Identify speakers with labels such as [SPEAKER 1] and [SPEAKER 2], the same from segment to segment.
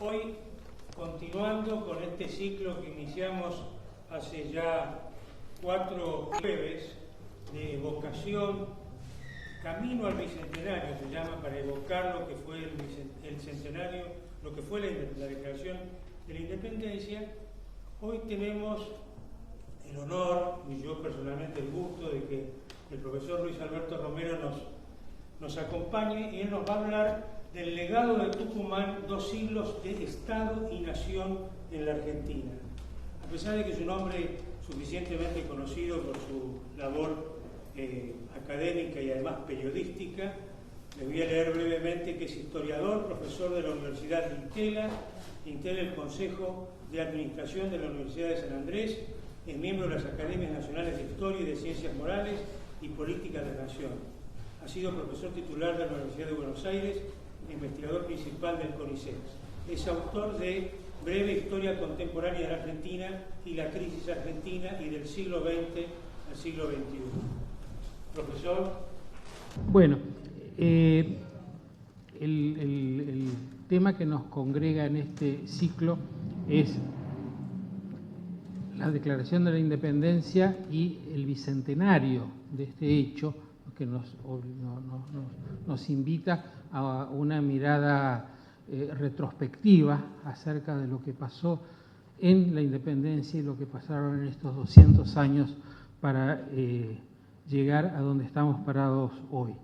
[SPEAKER 1] Hoy, continuando con este ciclo que iniciamos hace ya 4 jueves de evocación, camino al bicentenario, se llama, para evocar lo que fue el centenario, lo que fue la Declaración de la Independencia. Hoy tenemos el honor, y yo personalmente el gusto, de que el profesor Luis Alberto Romero nos acompañe, y él nos va a hablar del legado de Tucumán, 2 siglos de Estado y Nación en la Argentina. A pesar de que es un hombre suficientemente conocido por su labor académica y además periodística, le voy a leer brevemente que es historiador, profesor de la Universidad de Intela, integra el Consejo de Administración de la Universidad de San Andrés, es miembro de las Academias Nacionales de Historia y de Ciencias Morales y Política de la Nación. Ha sido profesor titular de la Universidad de Buenos Aires, investigador principal del CONICET. Es autor de Breve Historia Contemporánea de la Argentina y la Crisis Argentina y del siglo XX al siglo XXI. Profesor.
[SPEAKER 2] Bueno, el tema que nos congrega en este ciclo es la Declaración de la Independencia y el bicentenario de este hecho, que nos invita a una mirada retrospectiva acerca de lo que pasó en la independencia y lo que pasaron en estos 200 años para llegar a donde estamos parados hoy.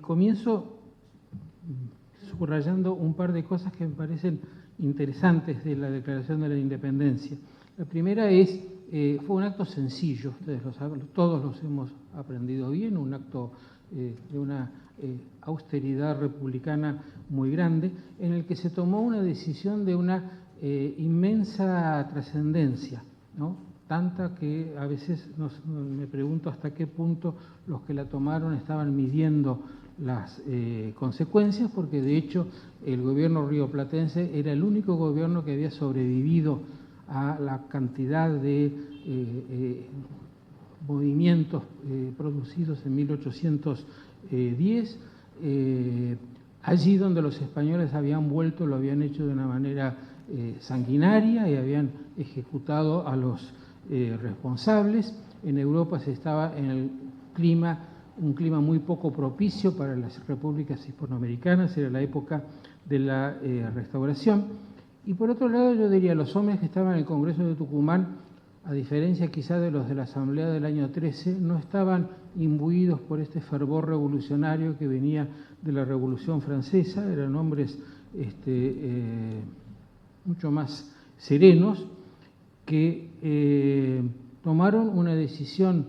[SPEAKER 2] Comienzo subrayando un par de cosas que me parecen interesantes de la Declaración de la Independencia. La primera es, fue un acto sencillo, ustedes lo saben, todos los hemos aprendido bien, un acto de una austeridad republicana muy grande, en el que se tomó una decisión de una inmensa trascendencia, ¿no? Tanta que a veces me pregunto hasta qué punto los que la tomaron estaban midiendo las consecuencias, porque de hecho el gobierno rioplatense era el único gobierno que había sobrevivido a la cantidad de movimientos producidos en 1810. Allí donde los españoles habían vuelto lo habían hecho de una manera sanguinaria y habían ejecutado a los responsables. En Europa se estaba en un clima muy poco propicio para las repúblicas hispanoamericanas, era la época de la Restauración. Y por otro lado, yo diría, los hombres que estaban en el Congreso de Tucumán, a diferencia quizá de los de la Asamblea del año 13, no estaban imbuidos por este fervor revolucionario que venía de la Revolución Francesa, eran hombres mucho más serenos, que tomaron una decisión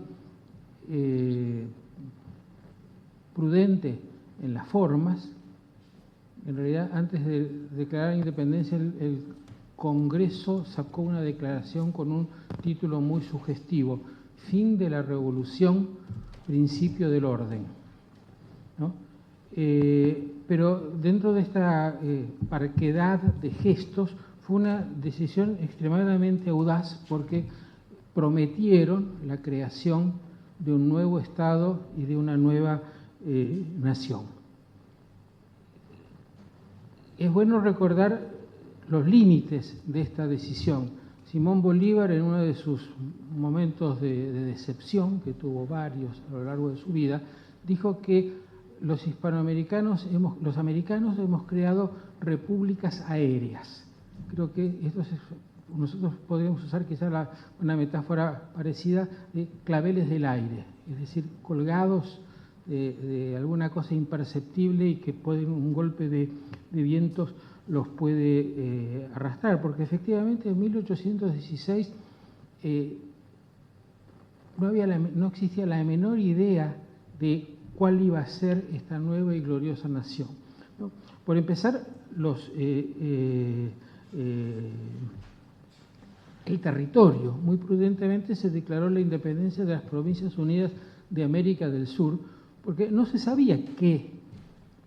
[SPEAKER 2] prudente en las formas. En realidad, antes de declarar la independencia, el Congreso sacó una declaración con un título muy sugestivo: Fin de la Revolución, principio del orden, ¿no? Pero dentro de esta parquedad de gestos fue una decisión extremadamente audaz, porque prometieron la creación de un nuevo Estado y de una nueva nación. Es bueno recordar los límites de esta decisión. Simón Bolívar, en uno de sus momentos de decepción, que tuvo varios a lo largo de su vida, dijo que los americanos hemos creado repúblicas aéreas. Creo que nosotros podríamos usar quizá una metáfora parecida de claveles del aire, es decir, colgados de alguna cosa imperceptible y que un golpe de vientos los puede arrastrar, porque efectivamente en 1816 no existía la menor idea de cuál iba a ser esta nueva y gloriosa nación, ¿no? Por empezar, el territorio. Muy prudentemente se declaró la independencia de las Provincias Unidas de América del Sur, porque no se sabía qué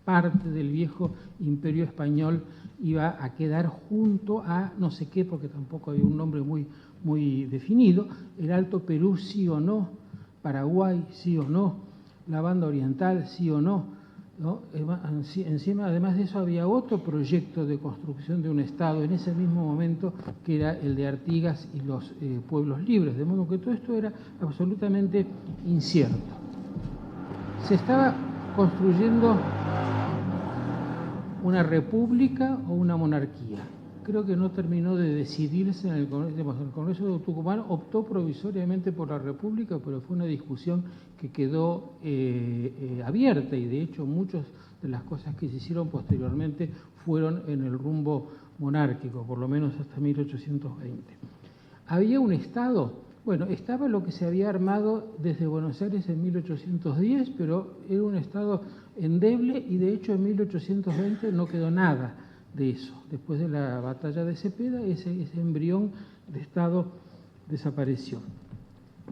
[SPEAKER 2] parte del viejo imperio español iba a quedar junto a no sé qué, porque tampoco había un nombre muy definido, el Alto Perú sí o no, Paraguay sí o no, la Banda Oriental sí o no, ¿no? Encima, además de eso, había otro proyecto de construcción de un Estado en ese mismo momento, que era el de Artigas y los pueblos libres, de modo que todo esto era absolutamente incierto. Se estaba construyendo una república o una monarquía. Creo que no terminó de decidirse en el Congreso de Tucumán, optó provisoriamente por la república, pero fue una discusión que quedó abierta, y de hecho muchas de las cosas que se hicieron posteriormente fueron en el rumbo monárquico, por lo menos hasta 1820. ¿Había un Estado? Bueno, estaba lo que se había armado desde Buenos Aires en 1810, pero era un Estado endeble, y de hecho en 1820 no quedó nada de eso. Después de la batalla de Cepeda, ese embrión de Estado desapareció.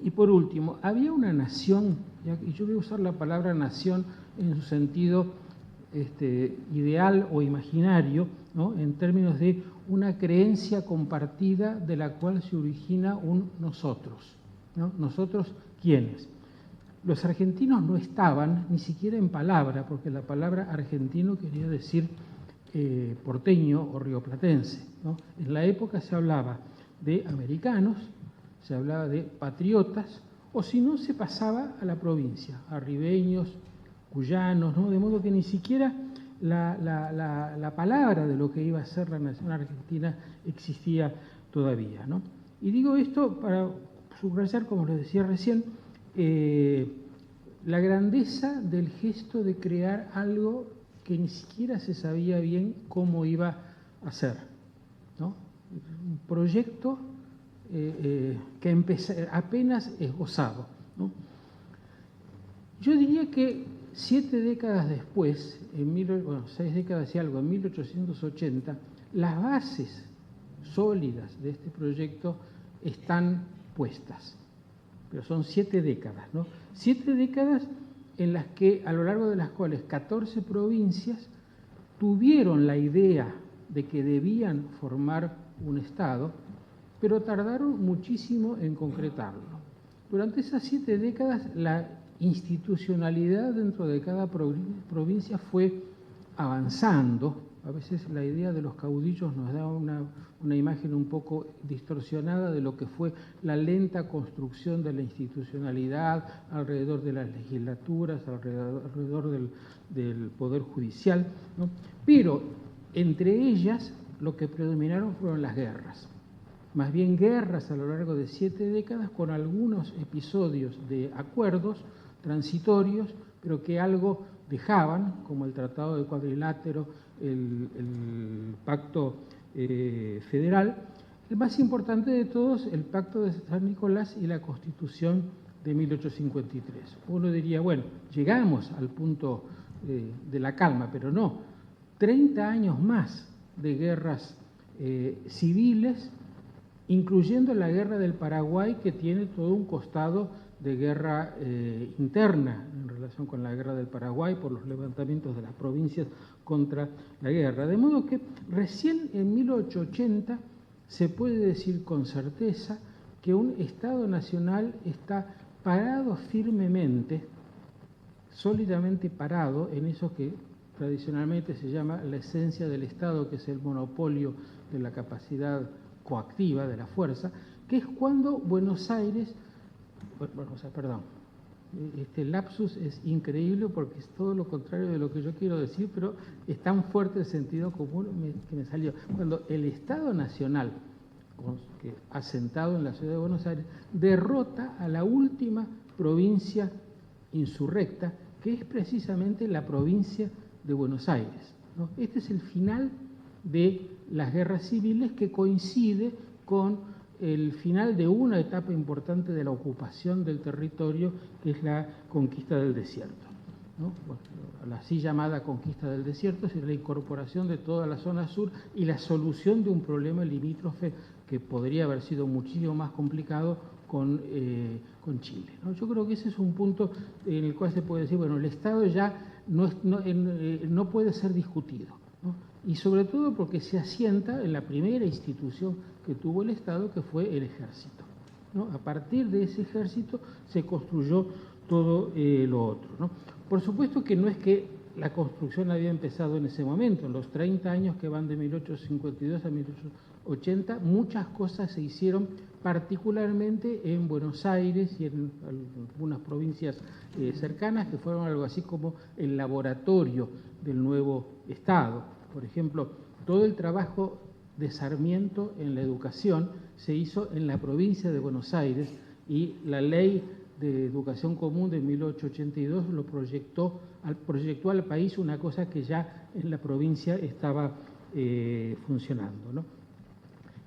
[SPEAKER 2] Y por último, había una nación, y yo voy a usar la palabra nación en su sentido ideal o imaginario, ¿no? En términos de una creencia compartida de la cual se origina un nosotros, ¿no? ¿Nosotros quiénes? Los argentinos no estaban ni siquiera en palabra, porque la palabra argentino quería decir porteño o rioplatense, ¿no? En la época se hablaba de americanos, se hablaba de patriotas, o si no se pasaba a la provincia, a ribeños, cuyanos, ¿no? De modo que ni siquiera la palabra de lo que iba a ser la nación argentina existía todavía, ¿no? Y digo esto para subrayar, como les decía recién, la grandeza del gesto de crear algo que ni siquiera se sabía bien cómo iba a ser, ¿no? Un proyecto que apenas esbozado, ¿no? Yo diría que 7 décadas después, 6 décadas y algo, en 1880, las bases sólidas de este proyecto están puestas. Pero son 7 décadas, ¿no? 7 décadas en las que, a lo largo de las cuales 14 provincias tuvieron la idea de que debían formar un Estado, pero tardaron muchísimo en concretarlo. Durante esas 7 décadas, la institucionalidad dentro de cada provincia fue avanzando. A veces la idea de los caudillos nos da una imagen un poco distorsionada de lo que fue la lenta construcción de la institucionalidad alrededor de las legislaturas, alrededor del Poder Judicial, ¿no? Pero entre ellas lo que predominaron fueron las guerras. Más bien guerras a lo largo de 7 décadas, con algunos episodios de acuerdos transitorios, pero que algo dejaban, como el Tratado de Cuadrilátero, el Pacto Federal. El más importante de todos, el Pacto de San Nicolás y la Constitución de 1853. Uno diría, bueno, llegamos al punto de la calma, pero no. 30 años más de guerras civiles, incluyendo la guerra del Paraguay, que tiene todo un costado de guerra interna en relación con la guerra del Paraguay por los levantamientos de las provincias contra la guerra. De modo que recién en 1880 se puede decir con certeza que un Estado nacional está parado firmemente, sólidamente parado en eso que tradicionalmente se llama la esencia del Estado, que es el monopolio de la capacidad coactiva, de la fuerza, que es cuando Buenos Aires, este lapsus es increíble porque es todo lo contrario de lo que yo quiero decir, pero es tan fuerte el sentido común que me salió. Cuando el Estado Nacional, asentado en la ciudad de Buenos Aires, derrota a la última provincia insurrecta, que es precisamente la provincia de Buenos Aires, ¿no? Este es el final de las guerras civiles, que coincide con el final de una etapa importante de la ocupación del territorio, que es la conquista del desierto, ¿no? Bueno, la así llamada conquista del desierto es la incorporación de toda la zona sur y la solución de un problema limítrofe que podría haber sido muchísimo más complicado con Chile, ¿no? Yo creo que ese es un punto en el cual se puede decir, bueno, el Estado ya no puede ser discutido, ¿no? Y sobre todo porque se asienta en la primera institución que tuvo el Estado, que fue el ejército, ¿no? A partir de ese ejército se construyó todo lo otro, ¿no? Por supuesto que no es que la construcción había empezado en ese momento. En los 30 años que van de 1852 a 1880, muchas cosas se hicieron particularmente en Buenos Aires y en algunas provincias cercanas, que fueron algo así como el laboratorio del nuevo Estado. Por ejemplo, todo el trabajo de Sarmiento en la educación se hizo en la provincia de Buenos Aires, y la ley de educación común de 1882 lo proyectó al país, una cosa que ya en la provincia estaba funcionando, ¿no?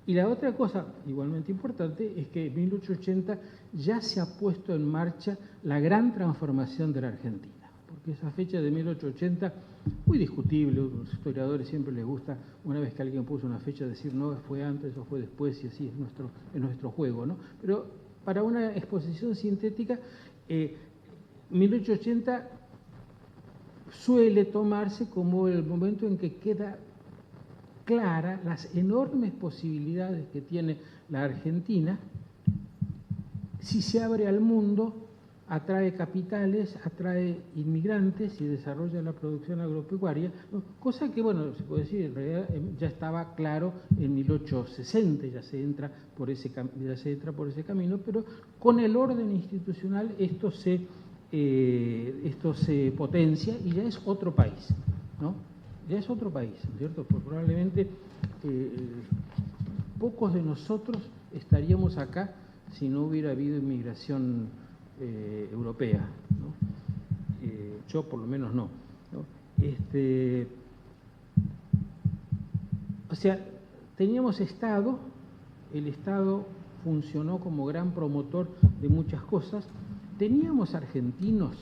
[SPEAKER 2] Y la otra cosa igualmente importante es que en 1880 ya se ha puesto en marcha la gran transformación de la Argentina, porque esa fecha de 1880, muy discutible, a los historiadores siempre les gusta, una vez que alguien puso una fecha, decir no, fue antes o fue después, y así es nuestro juego, ¿no? Pero para una exposición sintética, 1880 suele tomarse como el momento en que queda clara las enormes posibilidades que tiene la Argentina si se abre al mundo, atrae capitales, atrae inmigrantes y desarrolla la producción agropecuaria, ¿no? Cosa que, bueno, se puede decir, en realidad ya estaba claro en 1860, ya se entra por ese camino, pero con el orden institucional esto se potencia y ya es otro país, ¿no? Ya es otro país, ¿cierto? Pues probablemente pocos de nosotros estaríamos acá si no hubiera habido inmigración europea, ¿no? Yo por lo menos no, ¿no? O sea, teníamos Estado, el Estado funcionó como gran promotor de muchas cosas. ¿Teníamos argentinos?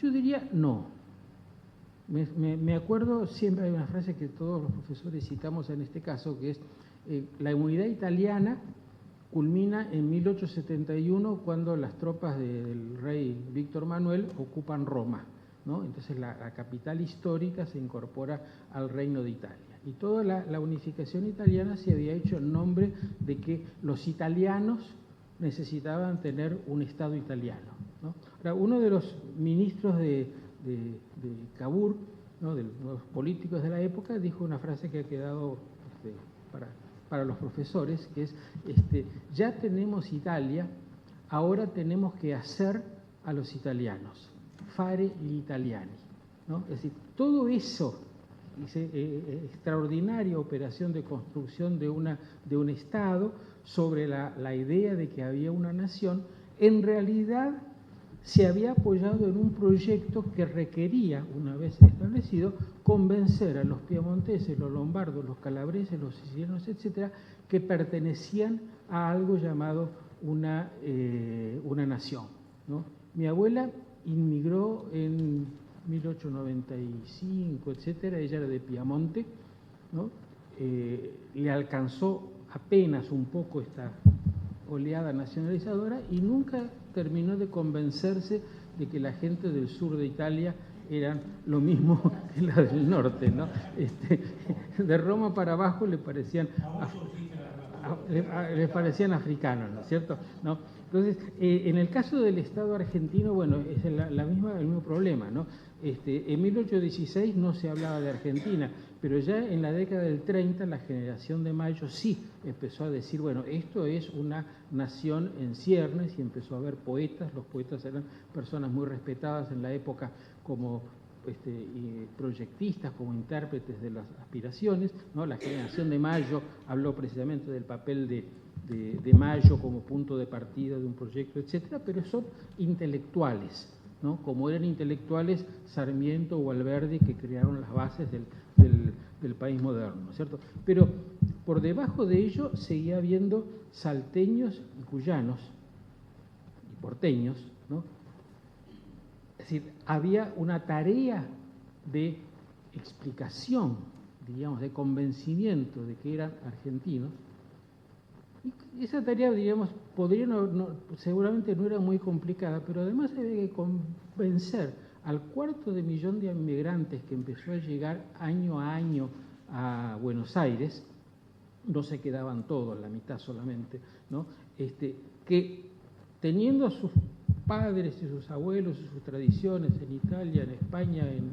[SPEAKER 2] Yo diría no. Me acuerdo, siempre hay una frase que todos los profesores citamos en este caso, que es la unidad italiana culmina en 1871 cuando las tropas del rey Víctor Manuel ocupan Roma, ¿no? Entonces la capital histórica se incorpora al Reino de Italia. Y toda la unificación italiana se había hecho en nombre de que los italianos necesitaban tener un Estado italiano, ¿no? Ahora, uno de los ministros de Cavour, ¿no?, de los políticos de la época, dijo una frase que ha quedado para los profesores, que es, ya tenemos Italia, ahora tenemos que hacer a los italianos, fare gli italiani, ¿no? Es decir, todo eso, extraordinaria operación de construcción de un Estado sobre la idea de que había una nación, en realidad se había apoyado en un proyecto que requería, una vez establecido, convencer a los piamonteses, los lombardos, los calabreses, los sicilianos, etcétera, que pertenecían a algo llamado una nación, ¿no? Mi abuela inmigró en 1895, etcétera, ella era de Piamonte, ¿no? Le alcanzó apenas un poco esta oleada nacionalizadora y nunca terminó de convencerse de que la gente del sur de Italia eran lo mismo que la del norte, ¿no? De Roma para abajo le parecían africanos, ¿no es cierto? ¿No? Entonces, en el caso del Estado argentino, bueno, es el mismo problema, ¿no? En 1816 no se hablaba de Argentina, pero ya en la década del 30 la generación de Mayo sí empezó a decir, bueno, esto es una nación en ciernes, y empezó a haber poetas. Los poetas eran personas muy respetadas en la época como proyectistas, como intérpretes de las aspiraciones, ¿no? La generación de Mayo habló precisamente del papel de Mayo como punto de partida de un proyecto, etcétera, pero son intelectuales, ¿no? Como eran intelectuales Sarmiento o Alberdi, que crearon las bases del país moderno, ¿no es cierto? Pero por debajo de ello seguía habiendo salteños y cuyanos y porteños, ¿no? Es decir, había una tarea de explicación, digamos, de convencimiento de que eran argentinos. Y esa tarea, digamos, seguramente no era muy complicada, pero además había que convencer al 250.000 de inmigrantes que empezó a llegar año a año a Buenos Aires. No se quedaban todos, la mitad solamente, ¿no? Que teniendo sus padres y sus abuelos y sus tradiciones en Italia, en España, en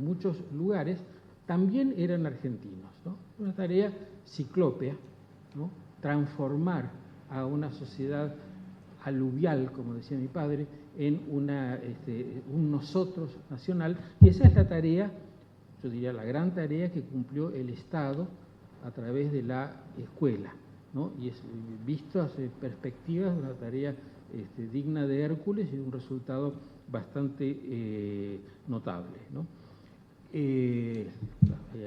[SPEAKER 2] muchos lugares, también eran argentinos, ¿no? Una tarea ciclópea, ¿no? Transformar a una sociedad aluvial, como decía mi padre, en un nosotros nacional, y esa es la tarea, yo diría la gran tarea que cumplió el Estado a través de la escuela, ¿no? Y es, vistas perspectivas, una tarea digna de Hércules y de un resultado bastante notable, ¿no? Ahí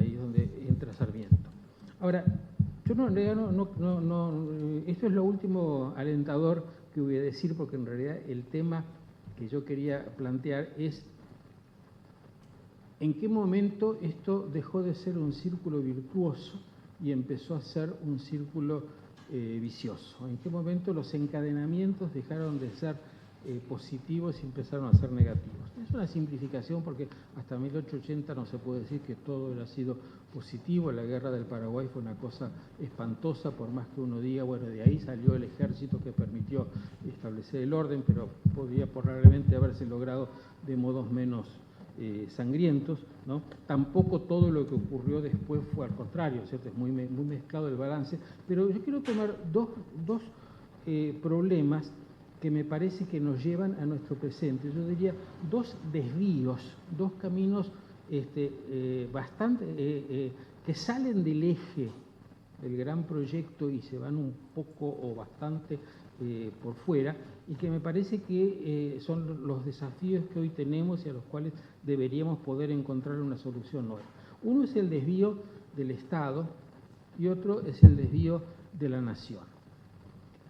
[SPEAKER 2] es donde entra Sarmiento. Ahora, yo esto es lo último alentador que voy a decir, porque en realidad el tema que yo quería plantear es en qué momento esto dejó de ser un círculo virtuoso y empezó a ser un círculo vicioso. En qué momento los encadenamientos dejaron de ser positivos y empezaron a ser negativos. Es una simplificación porque hasta 1880 no se puede decir que todo hubiera sido positivo. La guerra del Paraguay fue una cosa espantosa, por más que uno diga, bueno, de ahí salió el ejército que permitió establecer el orden, pero podría probablemente haberse logrado de modos menos sangrientos, ¿no? Tampoco todo lo que ocurrió después fue al contrario, ¿cierto? Es muy mezclado el balance, pero yo quiero tomar dos problemas que me parece que nos llevan a nuestro presente. Yo diría dos desvíos, dos caminos que salen del eje del gran proyecto y se van un poco o bastante por fuera, y que me parece que son los desafíos que hoy tenemos y a los cuales deberíamos poder encontrar una solución nueva. Uno es el desvío del Estado y otro es el desvío de la nación.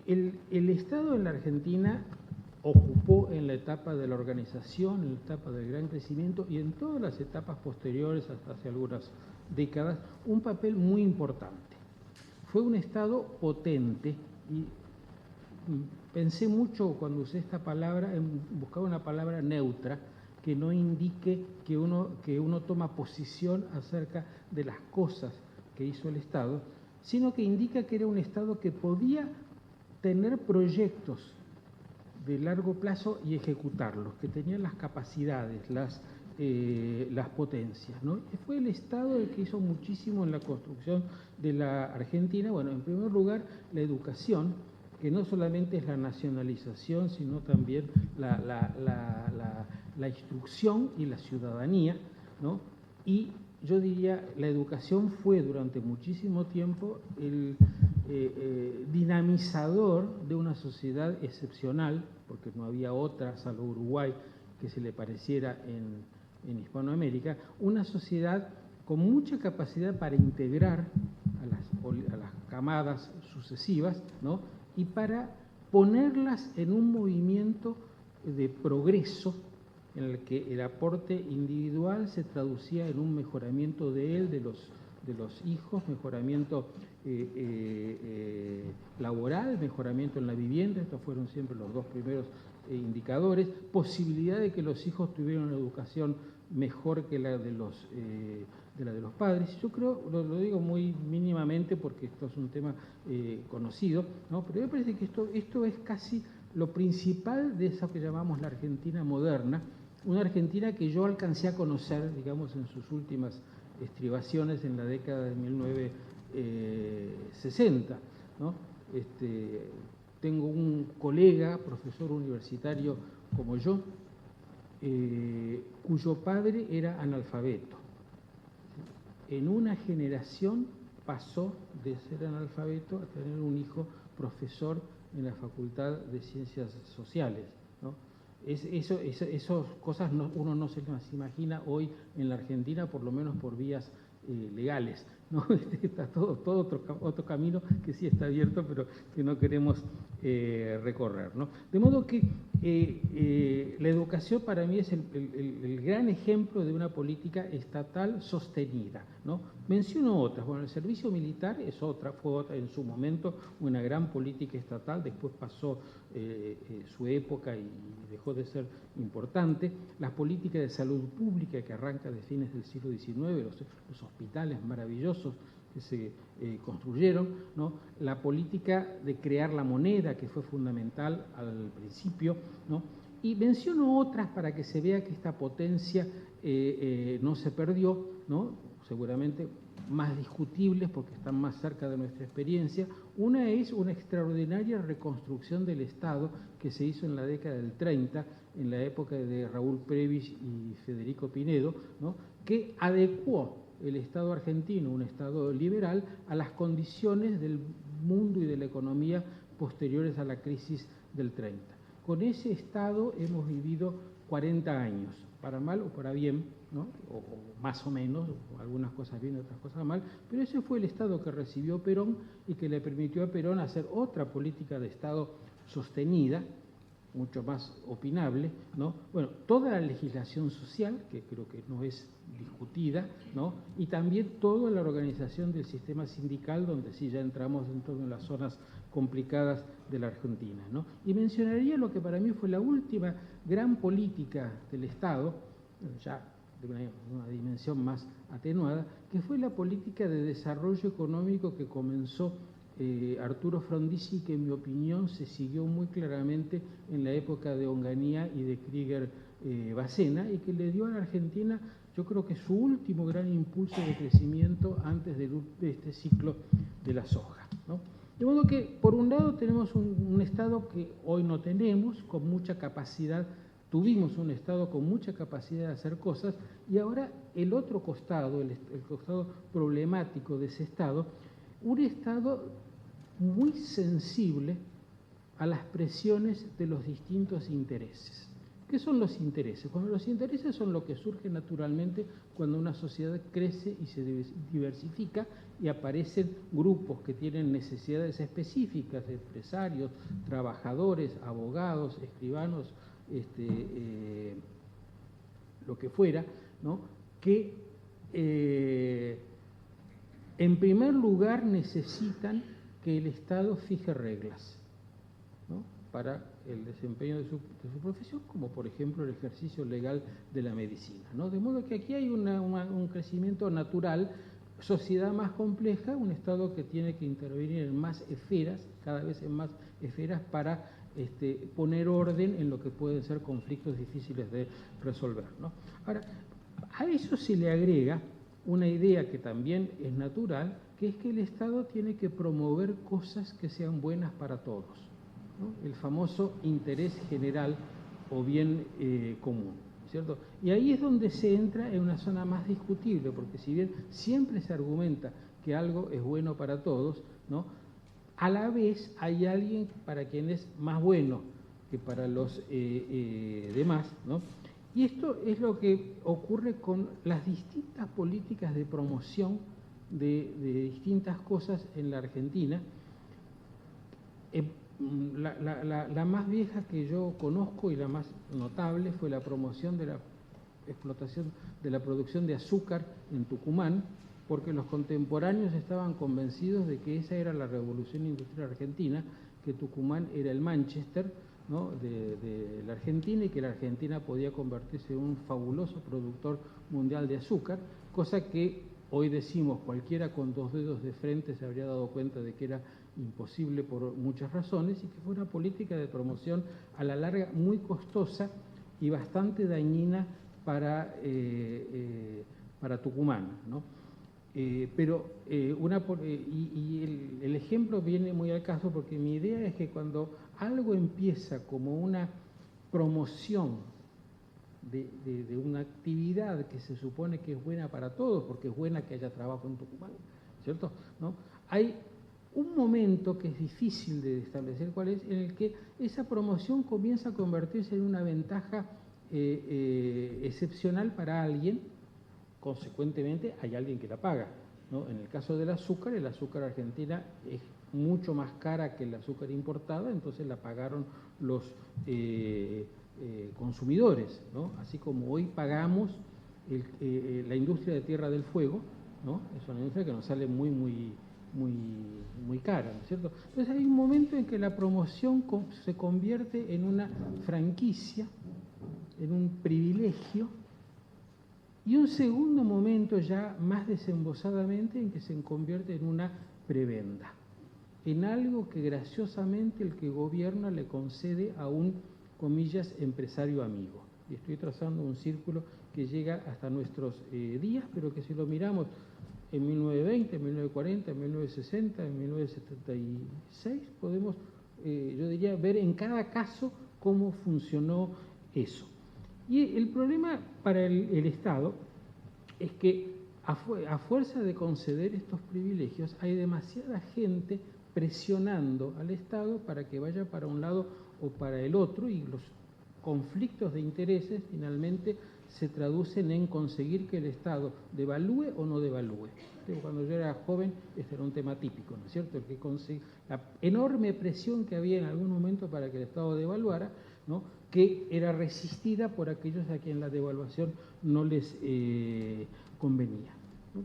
[SPEAKER 2] El Estado en la Argentina ocupó en la etapa de la organización, en la etapa del gran crecimiento y en todas las etapas posteriores, hasta hace algunas décadas, un papel muy importante. Fue un Estado potente y pensé mucho cuando usé esta palabra en buscar una palabra neutra que no indique que uno toma posición acerca de las cosas que hizo el Estado, sino que indica que era un Estado que podía tener proyectos de largo plazo y ejecutarlos, que tenía las capacidades, las potencias, ¿no? Y fue el Estado el que hizo muchísimo en la construcción de la Argentina. Bueno, en primer lugar, la educación, que no solamente es la nacionalización, sino también la instrucción y la ciudadanía, ¿no? Y yo diría, la educación fue durante muchísimo tiempo el dinamizador de una sociedad excepcional, porque no había otra, salvo Uruguay, que se le pareciera en Hispanoamérica, una sociedad con mucha capacidad para integrar a las camadas sucesivas, ¿no? Y para ponerlas en un movimiento de progreso en el que el aporte individual se traducía en un mejoramiento de él, de los hijos, mejoramiento laboral, mejoramiento en la vivienda. Estos fueron siempre los dos primeros indicadores, posibilidad de que los hijos tuvieran una educación mejor que la de los padres. Yo creo, lo digo muy mínimamente porque esto es un tema conocido, ¿no? Pero me parece que esto es casi lo principal de eso que llamamos la Argentina moderna, una Argentina que yo alcancé a conocer, digamos, en sus últimas estribaciones en la década de 1960, ¿no? Tengo un colega, profesor universitario como yo, cuyo padre era analfabeto. En una generación pasó de ser analfabeto a tener un hijo profesor en la Facultad de Ciencias Sociales, ¿no? Esas cosas uno no se las imagina hoy en la Argentina, por lo menos por vías legales, ¿no? Está todo otro camino que sí está abierto, pero que no queremos recorrer, ¿no? De modo que la educación para mí es el gran ejemplo de una política estatal sostenida, ¿no? Menciono otras. Bueno, el servicio militar fue otra en su momento una gran política estatal, después pasó su época y dejó de ser importante. Las políticas de salud pública que arranca de fines del siglo XIX, los hospitales maravillosos que se construyeron, ¿no? La política de crear la moneda, que fue fundamental al principio, ¿no? Y menciono otras para que se vea que esta potencia no se perdió, ¿no? Seguramente más discutibles porque están más cerca de nuestra experiencia. Una es una extraordinaria reconstrucción del Estado que se hizo en la década del 30, en la época de Raúl Prebisch y Federico Pinedo, ¿no? Que adecuó el Estado argentino, un Estado liberal, a las condiciones del mundo y de la economía posteriores a la crisis del 30. Con ese Estado hemos vivido 40 años, para mal o para bien, ¿no? O más o menos, algunas cosas bien, otras cosas mal, pero ese fue el Estado que recibió Perón y que le permitió a Perón hacer otra política de Estado sostenida, mucho más opinable, ¿no? Bueno, toda la legislación social, que creo que no es discutida, ¿no? Y también toda la organización del sistema sindical, donde sí ya entramos dentro de las zonas complicadas de la Argentina, ¿no? Y mencionaría lo que para mí fue la última gran política del Estado, ya de una dimensión más atenuada, que fue la política de desarrollo económico que comenzó Arturo Frondizi, que en mi opinión se siguió muy claramente en la época de Onganía y de Krieger Bacena, y que le dio a la Argentina, yo creo que su último gran impulso de crecimiento antes de este ciclo de la soja, ¿no? De modo que, por un lado, tenemos un Estado que hoy no tenemos, con mucha capacidad. Tuvimos un Estado con mucha capacidad de hacer cosas, y ahora el otro costado, el costado problemático de ese Estado, un Estado muy sensible a las presiones de los distintos intereses. ¿Qué son los intereses? Bueno, los intereses son lo que surge naturalmente cuando una sociedad crece y se diversifica y aparecen grupos que tienen necesidades específicas, empresarios, trabajadores, abogados, escribanos, lo que fuera, ¿no? Que en primer lugar necesitan que el Estado fije reglas, ¿no? Para el desempeño de su profesión, como por ejemplo el ejercicio legal de la medicina, ¿no? De modo que aquí hay un crecimiento natural, sociedad más compleja, un Estado que tiene que intervenir en más esferas, cada vez en más esferas, para poner orden en lo que pueden ser conflictos difíciles de resolver, ¿no? Ahora, a eso se le agrega una idea que también es natural, que es que el Estado tiene que promover cosas que sean buenas para todos, ¿no? El famoso interés general o bien común, ¿cierto? Y ahí es donde se entra en una zona más discutible, porque si bien siempre se argumenta que algo es bueno para todos, ¿no? A la vez hay alguien para quien es más bueno que para los demás, ¿no? Y esto es lo que ocurre con las distintas políticas de promoción de distintas cosas en la Argentina. La más vieja que yo conozco y la más notable fue la promoción de la explotación de la producción de azúcar en Tucumán, porque los contemporáneos estaban convencidos de que esa era la revolución industrial argentina, que Tucumán era el Manchester, ¿no? de la Argentina, y que la Argentina podía convertirse en un fabuloso productor mundial de azúcar, cosa que hoy decimos cualquiera con dos dedos de frente se habría dado cuenta de que era imposible por muchas razones, y que fue una política de promoción a la larga muy costosa y bastante dañina para Tucumán, ¿no? El ejemplo viene muy al caso, porque mi idea es que cuando algo empieza como una promoción de una actividad que se supone que es buena para todos, porque es buena que haya trabajo en Tucumán, ¿cierto? ¿No? Hay un momento que es difícil de establecer cuál es, en el que esa promoción comienza a convertirse en una ventaja excepcional para alguien. Consecuentemente hay alguien que la paga, ¿no? En el caso del azúcar, el azúcar argentina es mucho más cara que el azúcar importada, entonces la pagaron los consumidores, ¿no? Así como hoy pagamos la industria de Tierra del Fuego, ¿no? Es una industria que nos sale muy cara, ¿no es cierto? Entonces hay un momento en que la promoción se convierte en una franquicia, en un privilegio, y un segundo momento ya más desembosadamente en que se convierte en una prebenda, en algo que graciosamente el que gobierna le concede a un, comillas, empresario amigo. Y estoy trazando un círculo que llega hasta nuestros días, pero que si lo miramos en 1920, en 1940, en 1960, en 1976, podemos, yo diría, ver en cada caso cómo funcionó eso. Y el problema para el Estado es que a fuerza de conceder estos privilegios hay demasiada gente presionando al Estado para que vaya para un lado o para el otro, y los conflictos de intereses finalmente se traducen en conseguir que el Estado devalúe o no devalúe. Cuando yo era joven, este era un tema típico, ¿no es cierto? El que la enorme presión que había en algún momento para que el Estado devaluara, ¿no?, que era resistida por aquellos a quien la devaluación no les convenía, ¿no?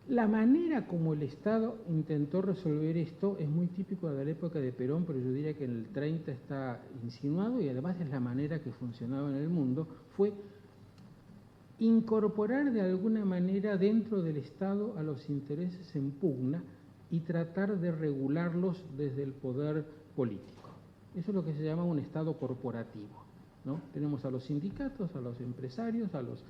[SPEAKER 2] La manera como el Estado intentó resolver esto es muy típico de la época de Perón, pero yo diría que en el 30 está insinuado, y además es la manera que funcionaba en el mundo, fue incorporar de alguna manera dentro del Estado a los intereses en pugna y tratar de regularlos desde el poder político. Eso es lo que se llama un Estado corporativo, ¿no? Tenemos a los sindicatos, a los empresarios, a los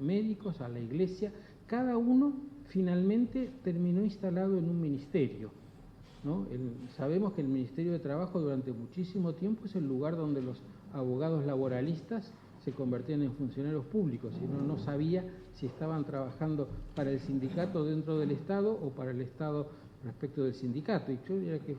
[SPEAKER 2] médicos, a la iglesia. Cada uno finalmente terminó instalado en un ministerio, ¿no? Sabemos que el Ministerio de Trabajo durante muchísimo tiempo es el lugar donde los abogados laboralistas se convertían en funcionarios públicos, y uno no sabía si estaban trabajando para el sindicato dentro del Estado o para el Estado respecto del sindicato. Y yo diría que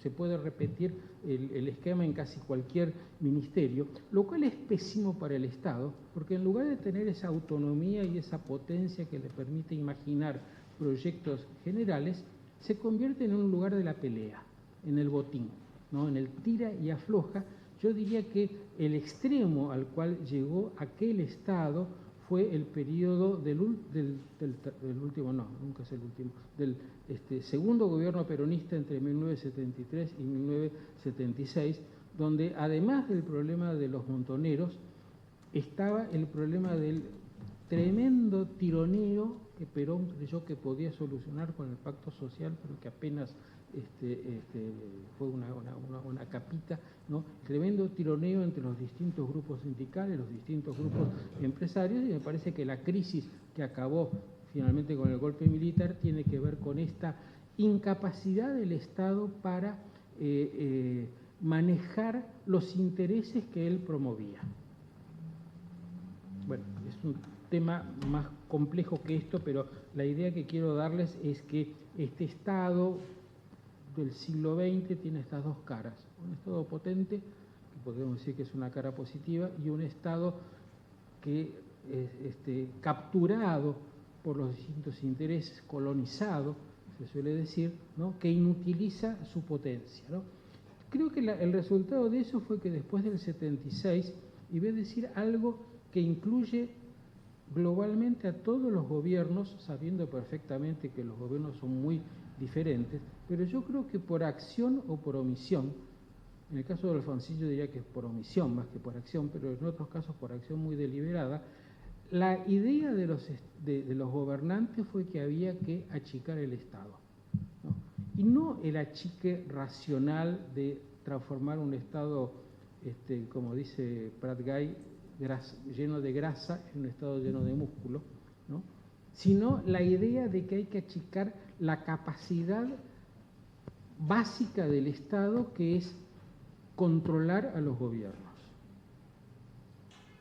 [SPEAKER 2] se puede repetir el esquema en casi cualquier ministerio, lo cual es pésimo para el Estado, porque en lugar de tener esa autonomía y esa potencia que le permite imaginar proyectos generales, se convierte en un lugar de la pelea, en el botín, ¿no?, en el tira y afloja. Yo diría que el extremo al cual llegó aquel Estado fue el periodo del último, no, nunca es el último, del segundo gobierno peronista entre 1973 y 1976, donde además del problema de los montoneros, estaba el problema del tremendo tironeo que Perón creyó que podía solucionar con el pacto social, pero que apenas fue una capita, ¿no? Tremendo tironeo entre los distintos grupos sindicales, los distintos grupos empresarios, y me parece que la crisis que acabó finalmente con el golpe militar tiene que ver con esta incapacidad del Estado para manejar los intereses que él promovía. Bueno, es un tema más complejo que esto, pero la idea que quiero darles es que este Estado del siglo XX tiene estas dos caras: un Estado potente, que podemos decir que es una cara positiva, y un Estado que es capturado por los distintos intereses, colonizado, se suele decir, ¿no?, que inutiliza su potencia, ¿no? Creo que el resultado de eso fue que después del 76, y voy a decir algo que incluye globalmente a todos los gobiernos, sabiendo perfectamente que los gobiernos son muy diferentes, pero yo creo que por acción o por omisión, en el caso de Alfonsillo diría que es por omisión más que por acción, pero en otros casos por acción muy deliberada, la idea de los gobernantes fue que había que achicar el Estado, ¿no? Y no el achique racional de transformar un Estado, como dice Prat Gai, lleno de grasa en un Estado lleno de músculo, ¿no?, sino la idea de que hay que achicar la capacidad básica del Estado, que es controlar a los gobiernos.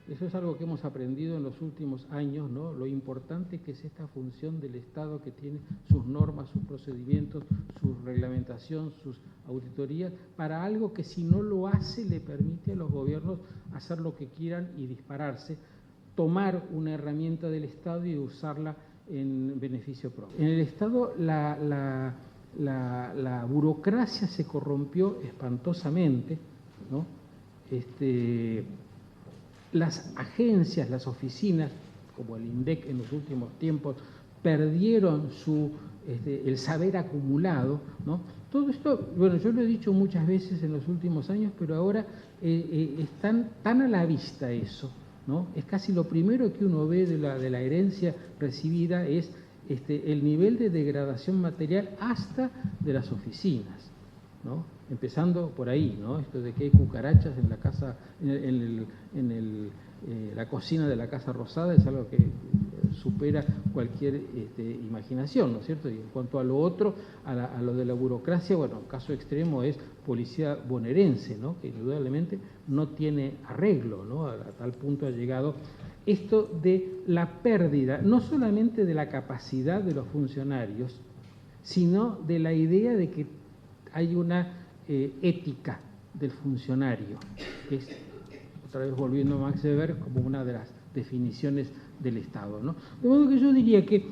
[SPEAKER 2] Eso es algo que hemos aprendido en los últimos años, ¿no?, lo importante que es esta función del Estado, que tiene sus normas, sus procedimientos, su reglamentación, sus auditorías, para algo que si no lo hace le permite a los gobiernos hacer lo que quieran y dispararse, tomar una herramienta del Estado y usarla en beneficio propio. En el Estado la burocracia se corrompió espantosamente, ¿no? Las agencias, las oficinas, como el INDEC en los últimos tiempos, perdieron el saber acumulado, ¿no? Todo esto, bueno, yo lo he dicho muchas veces en los últimos años, pero ahora están tan a la vista eso, ¿no? Es casi lo primero que uno ve de la herencia recibida es el nivel de degradación material hasta de las oficinas, ¿no? Empezando por ahí, ¿no? Esto de que hay cucarachas en la casa, la cocina de la Casa Rosada es algo que supera cualquier imaginación, ¿no es cierto? Y en cuanto a lo otro, a lo de la burocracia, bueno, el caso extremo es policía bonaerense, ¿no? Que indudablemente no tiene arreglo, ¿no? A tal punto ha llegado esto de la pérdida, no solamente de la capacidad de los funcionarios, sino de la idea de que hay una ética del funcionario, que es, otra vez volviendo a Max Weber, como una de las definiciones del Estado, ¿no? De modo que yo diría que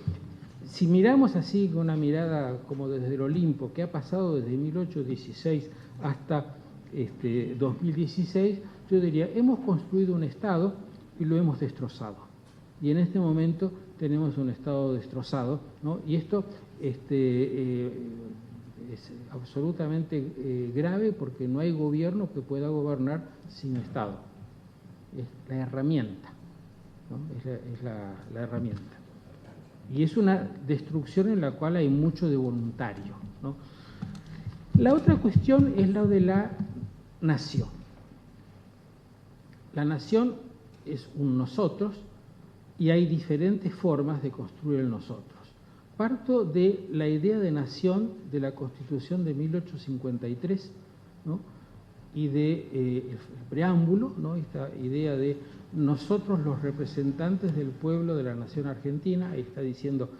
[SPEAKER 2] si miramos así con una mirada como desde el Olimpo, que ha pasado desde 1816 hasta 2016, yo diría, hemos construido un Estado y lo hemos destrozado. Y en este momento tenemos un Estado destrozado, ¿no? Y esto es absolutamente grave porque no hay gobierno que pueda gobernar sin Estado. Es la herramienta, ¿no? Es la herramienta. Y es una destrucción en la cual hay mucho de voluntario, ¿no? La otra cuestión es la de la nación. La nación es un nosotros y hay diferentes formas de construir el nosotros. Parto de la idea de nación de la Constitución de 1853, ¿no? Y de el preámbulo, ¿no? Esta idea de nosotros los representantes del pueblo de la nación argentina. Ahí está diciendo,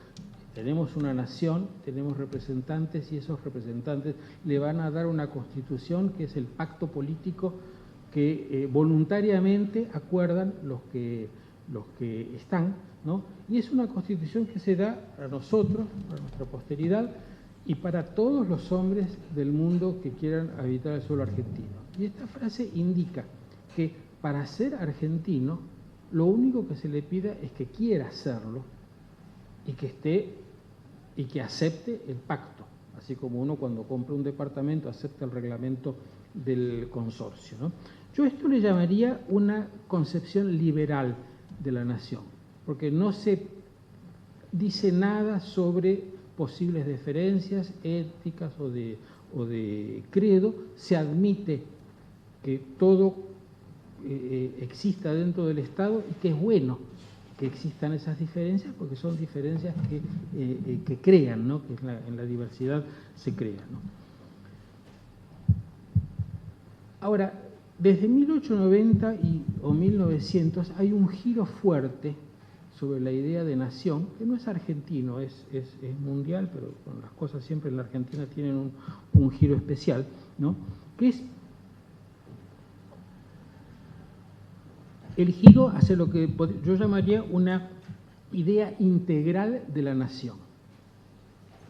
[SPEAKER 2] tenemos una nación, tenemos representantes y esos representantes le van a dar una constitución que es el pacto político que voluntariamente acuerdan los que están, ¿no? Y es una constitución que se da para nosotros, para nuestra posteridad y para todos los hombres del mundo que quieran habitar el suelo argentino. Y esta frase indica que para ser argentino lo único que se le pida es que quiera hacerlo y que esté y que acepte el pacto, así como uno cuando compra un departamento acepta el reglamento del consorcio, ¿no? Yo esto le llamaría una concepción liberal de la nación, porque no se dice nada sobre posibles diferencias éticas o de credo, se admite que todo exista dentro del Estado y que es bueno que existan esas diferencias porque son diferencias que crean, ¿no? Que en la diversidad se crea, ¿no? Ahora, desde 1890 o 1900 hay un giro fuerte sobre la idea de nación, que no es argentino, es mundial, pero bueno, las cosas siempre en la Argentina tienen un giro especial, ¿no? Que es el giro hacia lo que yo llamaría una idea integral de la nación.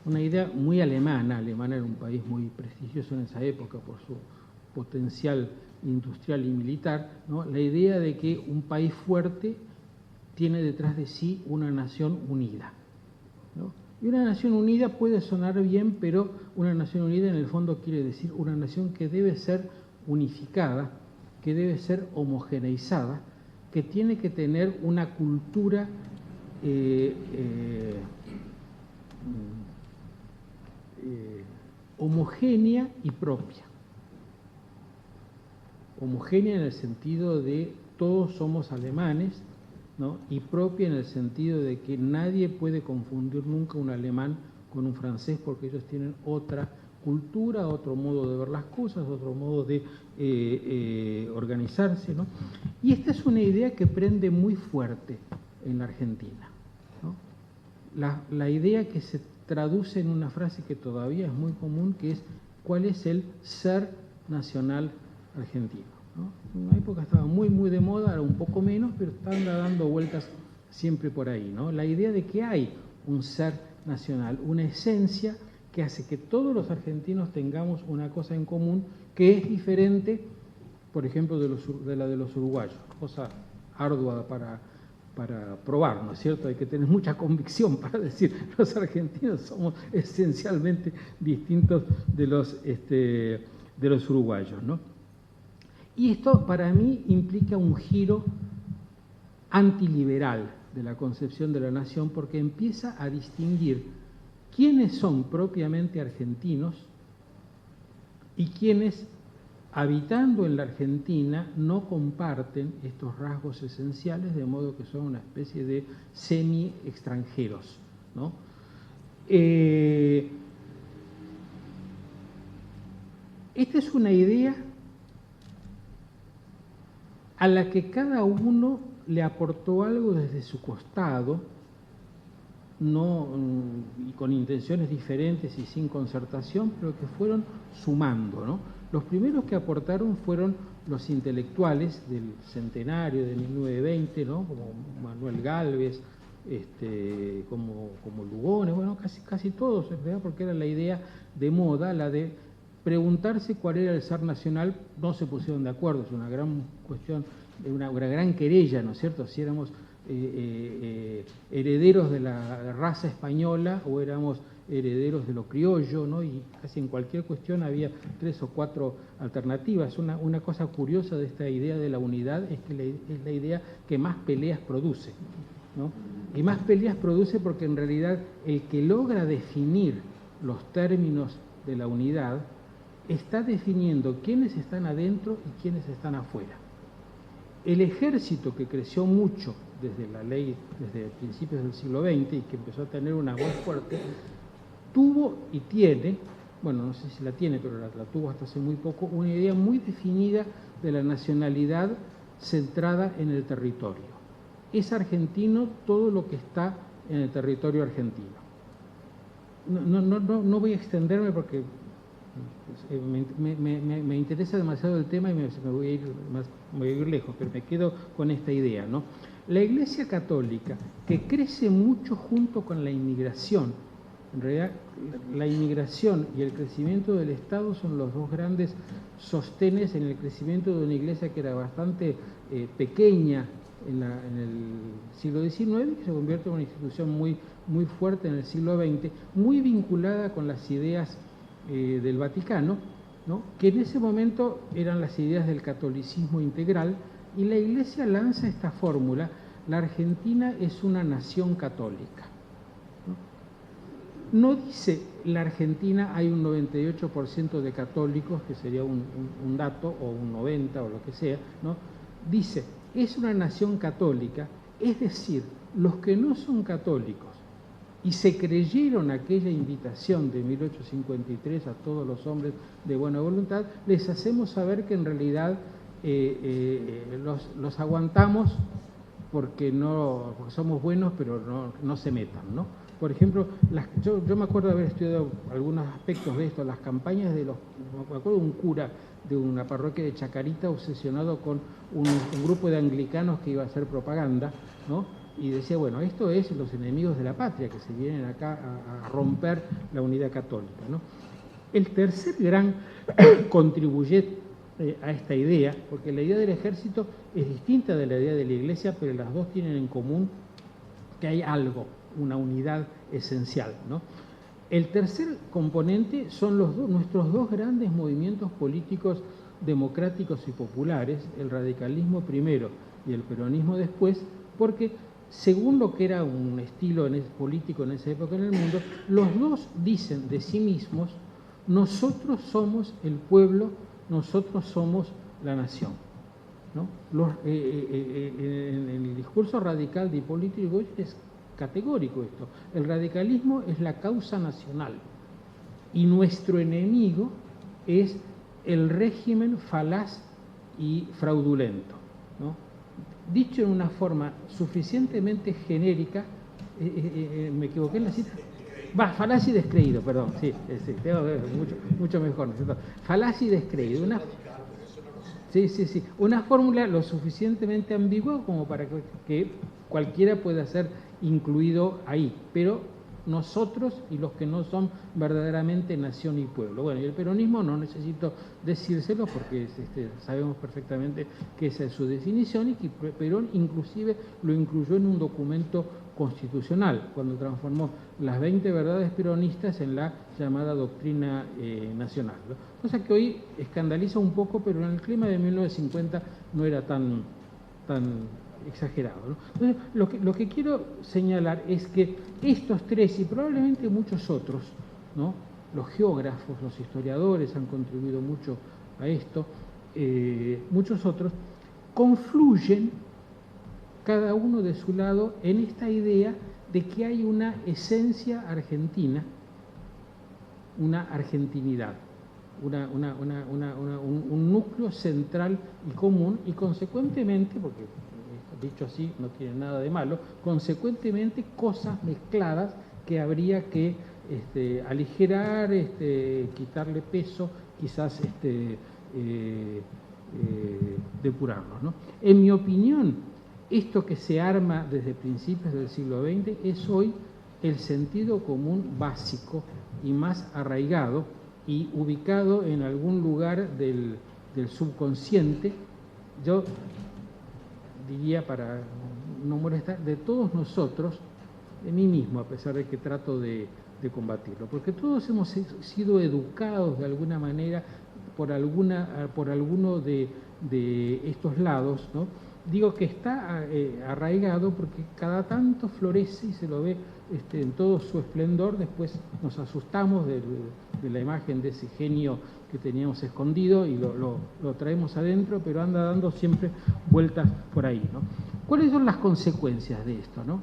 [SPEAKER 2] Una idea muy alemana. Alemania era un país muy prestigioso en esa época por su potencial industrial y militar, ¿no? La idea de que un país fuerte tiene detrás de sí una nación unida, ¿no? Y una nación unida puede sonar bien, pero una nación unida en el fondo quiere decir una nación que debe ser unificada, que debe ser homogeneizada, que tiene que tener una cultura homogénea y propia. Homogénea en el sentido de todos somos alemanes, ¿no? Y propia en el sentido de que nadie puede confundir nunca un alemán con un francés porque ellos tienen otra cultura, otro modo de ver las cosas, otro modo de organizarse, ¿no? Y esta es una idea que prende muy fuerte en la Argentina, ¿no? La idea que se traduce en una frase que todavía es muy común, que es ¿cuál es el ser nacional argentino? ¿No? En una época estaba muy de moda, ahora un poco menos, pero están dando vueltas siempre por ahí, ¿no? La idea de que hay un ser nacional, una esencia que hace que todos los argentinos tengamos una cosa en común que es diferente, por ejemplo, de la de los uruguayos, cosa ardua para probar, ¿no es cierto? Hay que tener mucha convicción para decir los argentinos somos esencialmente distintos de los uruguayos, ¿no? Y esto para mí implica un giro antiliberal de la concepción de la nación, porque empieza a distinguir quiénes son propiamente argentinos y quiénes, habitando en la Argentina, no comparten estos rasgos esenciales, de modo que son una especie de semi-extranjeros, ¿no? Esta es una idea a la que cada uno le aportó algo desde su costado, no, y con intenciones diferentes y sin concertación, pero que fueron sumando, ¿no? Los primeros que aportaron fueron los intelectuales del centenario de 1920, ¿no? Como Manuel Gálvez, como Lugones, bueno, casi todos, ¿verdad? Porque era la idea de moda, la de preguntarse cuál era el zar nacional. No se pusieron de acuerdo, es una gran cuestión, una gran querella, ¿no es cierto? Si éramos herederos de la raza española o éramos herederos de lo criollo, ¿no? Y casi en cualquier cuestión había 3 o 4 alternativas. Una cosa curiosa de esta idea de la unidad es que es la idea que más peleas produce, ¿no? Y más peleas produce porque en realidad el que logra definir los términos de la unidad está definiendo quiénes están adentro y quiénes están afuera. El ejército, que creció mucho desde la ley, desde principios del siglo XX, y que empezó a tener una voz fuerte, tuvo y tiene, bueno, no sé si la tiene, pero la tuvo hasta hace muy poco, una idea muy definida de la nacionalidad centrada en el territorio. Es argentino todo lo que está en el territorio argentino. No voy a extenderme porque me interesa demasiado el tema y me voy a ir lejos, pero me quedo con esta idea, ¿no? La Iglesia Católica, que crece mucho junto con la inmigración, en realidad la inmigración y el crecimiento del Estado son los dos grandes sostenes en el crecimiento de una iglesia que era bastante pequeña en el siglo XIX, que se convierte en una institución muy fuerte en el siglo XX, muy vinculada con las ideas del Vaticano, ¿no? Que en ese momento eran las ideas del catolicismo integral, y la Iglesia lanza esta fórmula: la Argentina es una nación católica. No dice la Argentina hay un 98% de católicos, que sería un dato, o un 90% o lo que sea, ¿no? Dice, es una nación católica, es decir, los que no son católicos y se creyeron aquella invitación de 1853 a todos los hombres de buena voluntad, les hacemos saber que en realidad los aguantamos porque somos buenos, pero no se metan, ¿no? Por ejemplo, yo me acuerdo de haber estudiado algunos aspectos de esto, las campañas me acuerdo de un cura de una parroquia de Chacarita obsesionado con un grupo de anglicanos que iba a hacer propaganda, ¿no? Y decía, bueno, esto es los enemigos de la patria que se vienen acá a romper la unidad católica, ¿no? El tercer gran contribuyente a esta idea, porque la idea del ejército es distinta de la idea de la Iglesia, pero las dos tienen en común que hay algo, una unidad esencial, ¿no? El tercer componente son nuestros dos grandes movimientos políticos democráticos y populares, el radicalismo primero y el peronismo después, porque según lo que era un estilo político en esa época en el mundo, los dos dicen de sí mismos: nosotros somos el pueblo, nosotros somos la nación, ¿no? En el discurso radical de Hipólito Yrigoyen es categórico esto: el radicalismo es la causa nacional y nuestro enemigo es el régimen falaz y fraudulento, ¿no? Dicho en una forma suficientemente genérica, me equivoqué en la cita. Falaz y descreído, perdón, sí, mucho mejor, ¿no es cierto? Falaz y descreído, una fórmula lo suficientemente ambigua como para que cualquiera pueda ser incluido ahí, pero nosotros y los que no son verdaderamente nación y pueblo. Bueno, y el peronismo no necesito decírselo porque sabemos perfectamente que esa es su definición, y que Perón inclusive lo incluyó en un documento constitucional cuando transformó las 20 verdades peronistas en la llamada doctrina nacional, ¿no? Cosa que hoy escandaliza un poco, pero en el clima de 1950 no era tan exagerado, ¿no? Entonces, lo que quiero señalar es que estos tres y probablemente muchos otros, ¿no? Los geógrafos, los historiadores han contribuido mucho a esto, muchos otros, confluyen cada uno de su lado en esta idea de que hay una esencia argentina, una argentinidad, un núcleo central y común, y consecuentemente, porque dicho así no tiene nada de malo, consecuentemente cosas mezcladas que habría que aligerar, quitarle peso, quizás depurarlos, ¿no? En mi opinión, esto que se arma desde principios del siglo XX es hoy el sentido común básico y más arraigado y ubicado en algún lugar del subconsciente, yo diría, para no molestar, de todos nosotros, de mí mismo, a pesar de que trato de combatirlo, porque todos hemos sido educados de alguna manera por alguno de estos lados, ¿no? Digo que está arraigado porque cada tanto florece y se lo ve en todo su esplendor. Después nos asustamos de la imagen de ese genio que teníamos escondido y lo traemos adentro, pero anda dando siempre vueltas por ahí, ¿no? ¿Cuáles son las consecuencias de esto, no?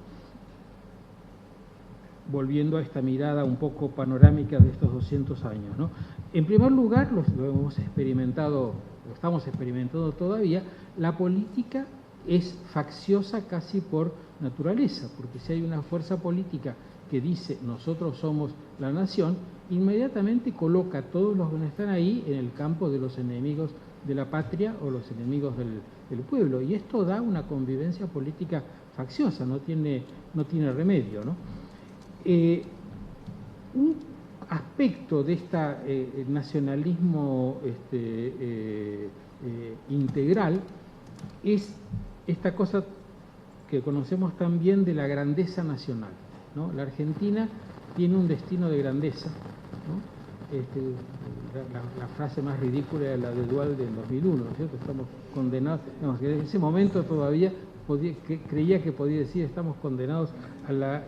[SPEAKER 2] Volviendo a esta mirada un poco panorámica de estos 200 años, ¿no? En primer lugar, lo hemos experimentado, lo estamos experimentando todavía, la política es facciosa casi por naturaleza, porque si hay una fuerza política que dice nosotros somos la nación, inmediatamente coloca a todos los que están ahí en el campo de los enemigos de la patria o los enemigos del pueblo, y esto da una convivencia política facciosa, no tiene remedio, ¿no? Un aspecto de este nacionalismo integral es esta cosa que conocemos también de la grandeza nacional, ¿no? La Argentina tiene un destino de grandeza, ¿no? La frase más ridícula era la de Duhalde en 2001, ¿no es cierto? Estamos condenados, no, en ese momento todavía creía que podía decir estamos condenados a la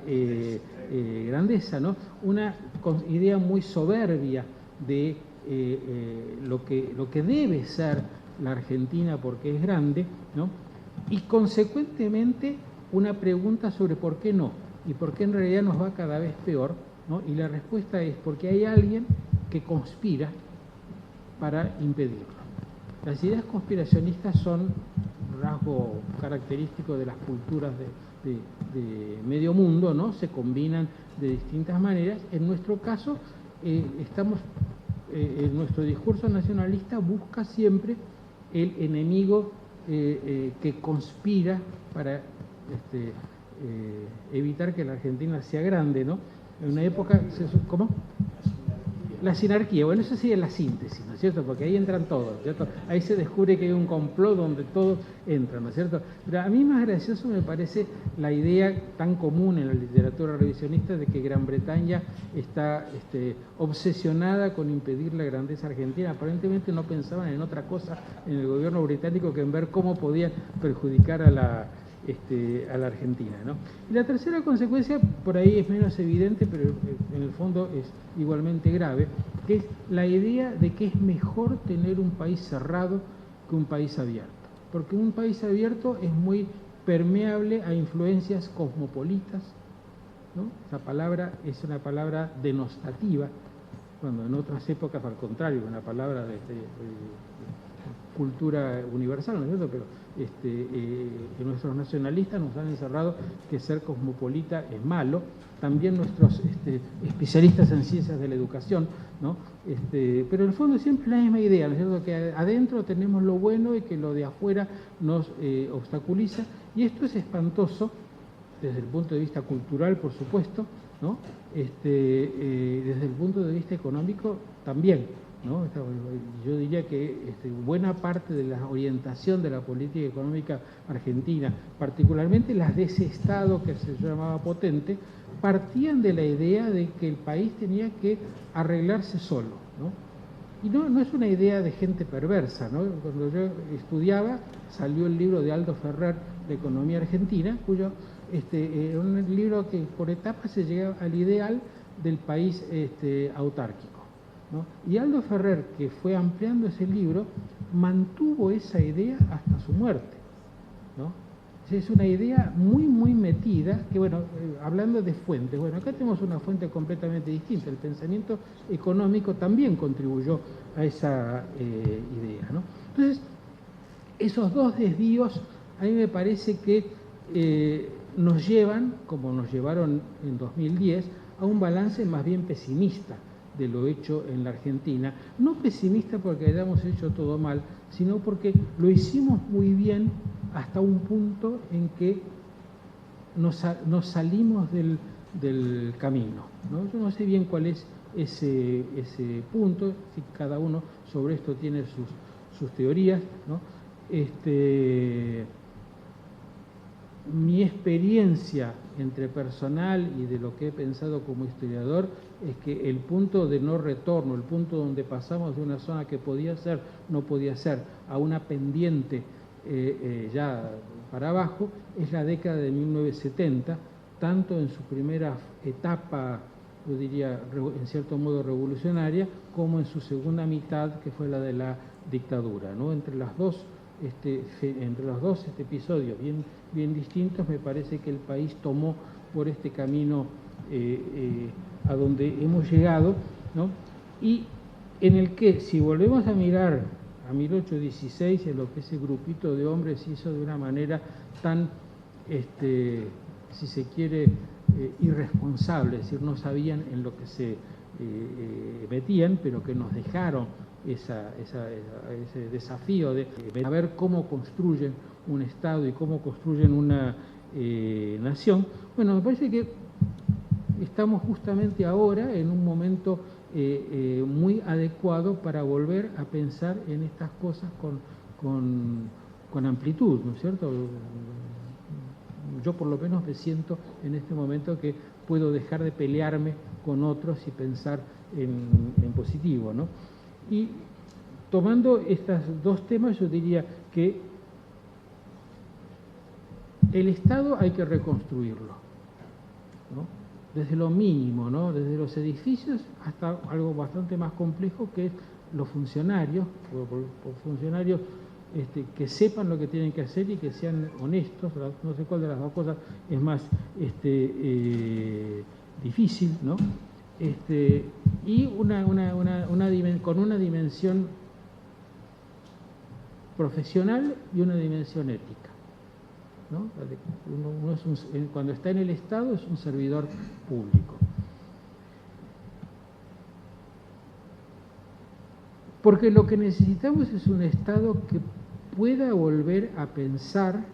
[SPEAKER 2] grandeza, ¿no? Una idea muy soberbia de lo que debe ser la Argentina porque es grande, ¿no? Y consecuentemente una pregunta sobre por qué no y por qué en realidad nos va cada vez peor, ¿no? Y la respuesta es porque hay alguien que conspira para impedirlo. Las ideas conspiracionistas son un rasgo característico de las culturas de medio mundo, ¿no? Se combinan de distintas maneras. En nuestro caso, nuestro discurso nacionalista busca siempre el enemigo que conspira para evitar que la Argentina sea grande, ¿no? En una época, ¿cómo? La sinarquía, bueno, eso sería la síntesis, ¿no es cierto? Porque ahí entran todos, ¿no es cierto? Ahí se descubre que hay un complot donde todos entran, ¿no es cierto? Pero a mí más gracioso me parece la idea tan común en la literatura revisionista de que Gran Bretaña está obsesionada con impedir la grandeza argentina. Aparentemente no pensaban en otra cosa en el gobierno británico que en ver cómo podían perjudicar a la Argentina, ¿no? Y la tercera consecuencia, por ahí es menos evidente, pero en el fondo es igualmente grave, que es la idea de que es mejor tener un país cerrado que un país abierto, porque un país abierto es muy permeable a influencias cosmopolitas, ¿no? Esa palabra es una palabra denostativa, cuando en otras épocas, al contrario, una palabra de cultura universal, ¿no es cierto? Pero nuestros nacionalistas nos han encerrado que ser cosmopolita es malo, también nuestros especialistas en ciencias de la educación, ¿no? Pero en el fondo siempre es la misma idea, ¿no es cierto? Que adentro tenemos lo bueno y que lo de afuera nos obstaculiza, y esto es espantoso desde el punto de vista cultural, por supuesto, ¿no? Desde el punto de vista económico también, ¿no? Yo diría que buena parte de la orientación de la política económica argentina, particularmente las de ese Estado que se llamaba potente, partían de la idea de que el país tenía que arreglarse solo, ¿no? Y no es una idea de gente perversa, ¿no? Cuando yo estudiaba salió el libro de Aldo Ferrer la economía argentina, cuyo un libro que por etapas se llega al ideal del país autárquico, ¿no? Y Aldo Ferrer, que fue ampliando ese libro, mantuvo esa idea hasta su muerte, ¿no? Es una idea muy metida, que bueno, hablando de fuentes, bueno, acá tenemos una fuente completamente distinta. El pensamiento económico también contribuyó a esa idea, ¿no? Entonces, esos dos desvíos a mí me parece que nos llevan, como nos llevaron en 2010, a un balance más bien pesimista de lo hecho en la Argentina. No pesimista porque hayamos hecho todo mal, sino porque lo hicimos muy bien hasta un punto en que nos salimos del camino, ¿no? Yo no sé bien cuál es ese punto, si cada uno sobre esto tiene sus teorías, ¿no? Mi experiencia entre personal y de lo que he pensado como historiador es que el punto de no retorno, el punto donde pasamos de una zona que podía ser, no podía ser, a una pendiente ya para abajo, es la década de 1970, tanto en su primera etapa, yo diría en cierto modo revolucionaria, como en su segunda mitad, que fue la de la dictadura, ¿no? Entre los dos episodios bien distintos, me parece que el país tomó por este camino a donde hemos llegado, ¿no? Y en el que, si volvemos a mirar a 1816, en lo que ese grupito de hombres hizo de una manera tan, si se quiere, irresponsable, es decir, no sabían en lo que se metían, pero que nos dejaron ese desafío de ver cómo construyen un Estado y cómo construyen una nación. Bueno, me parece que estamos justamente ahora en un momento muy adecuado para volver a pensar en estas cosas con amplitud, ¿no es cierto? Yo por lo menos me siento en este momento que puedo dejar de pelearme con otros y pensar en positivo, ¿no? Y tomando estos dos temas, yo diría que el Estado hay que reconstruirlo, ¿no? Desde lo mínimo, ¿no? Desde los edificios hasta algo bastante más complejo, que es los funcionarios, por funcionarios que sepan lo que tienen que hacer y que sean honestos. No sé cuál de las dos cosas es más difícil, ¿no? Y con una dimensión profesional y una dimensión ética, ¿no? Cuando está en el Estado es un servidor público. Porque lo que necesitamos es un Estado que pueda volver a pensar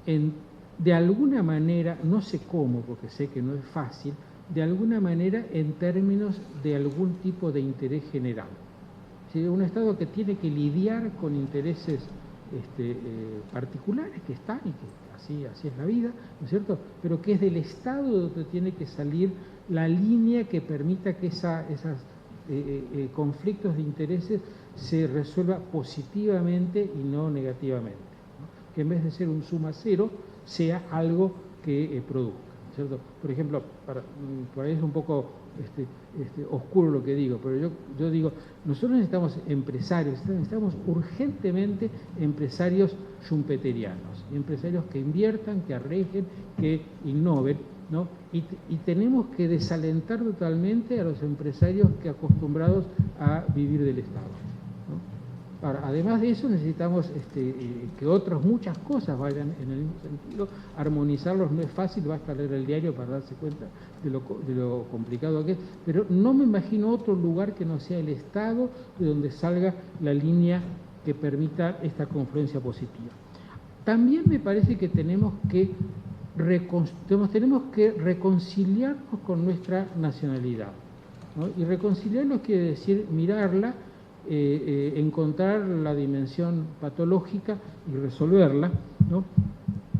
[SPEAKER 2] de alguna manera, no sé cómo, porque sé que no es fácil, de alguna manera en términos de algún tipo de interés general. ¿Sí? Un Estado que tiene que lidiar con intereses particulares que están y que así es la vida, ¿no es cierto? Pero que es del Estado donde tiene que salir la línea que permita que esos conflictos de intereses se resuelva positivamente y no negativamente, ¿no? Que en vez de ser un suma cero, sea algo que produzca, ¿cierto? Por ejemplo, por ahí es un poco oscuro lo que digo, pero yo digo, nosotros necesitamos empresarios, necesitamos urgentemente empresarios schumpeterianos, empresarios que inviertan, que arriesguen, que innoven, ¿no? Y tenemos que desalentar totalmente a los empresarios que acostumbrados a vivir del Estado, ¿no? Ahora, además de eso necesitamos que otras muchas cosas vayan en el mismo sentido. Armonizarlos no es fácil, basta leer el diario para darse cuenta de lo complicado que es, pero no me imagino otro lugar que no sea el Estado de donde salga la línea que permita esta confluencia positiva. También me parece que tenemos que reconciliarnos con nuestra nacionalidad, ¿no? Y reconciliarnos quiere decir mirarla, encontrar la dimensión patológica y resolverla, ¿no?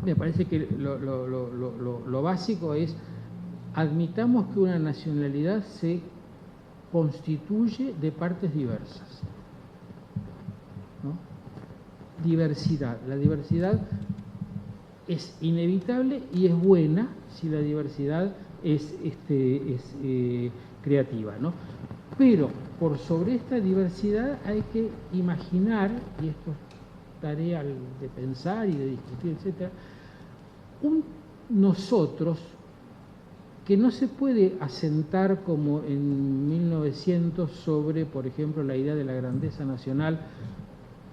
[SPEAKER 2] Me parece que lo básico es admitamos que una nacionalidad se constituye de partes diversas, ¿no? Diversidad. La diversidad es inevitable y es buena si la diversidad es creativa, ¿no? Pero por sobre esta diversidad hay que imaginar, y esto es tarea de pensar y de discutir, etcétera, un nosotros que no se puede asentar como en 1900 sobre, por ejemplo, la idea de la grandeza nacional,